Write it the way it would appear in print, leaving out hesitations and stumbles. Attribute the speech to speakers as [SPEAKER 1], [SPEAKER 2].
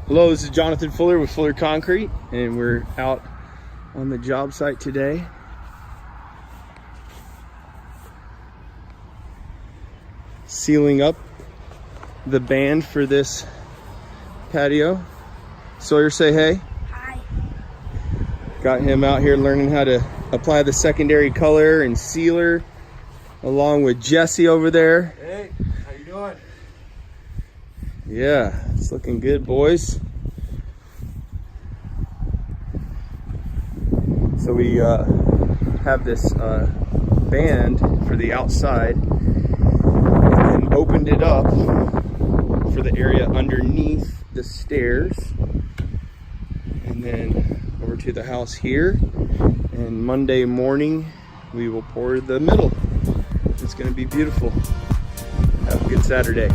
[SPEAKER 1] Hello, this is Jonathan Fuller with Fuller Concrete, and we're out on the job site today. Sealing up the band for this patio. Sawyer, say hey.
[SPEAKER 2] Hi.
[SPEAKER 1] Got him out here learning how to apply the secondary color and sealer, along with Jesse over there.
[SPEAKER 3] Hey, how you doing?
[SPEAKER 1] Yeah, it's looking good, boys. So we have this band for the outside, and then opened it up for the area underneath the stairs, and then over to the house here. And Monday morning we will pour the middle. It's going to be beautiful. Have a good Saturday.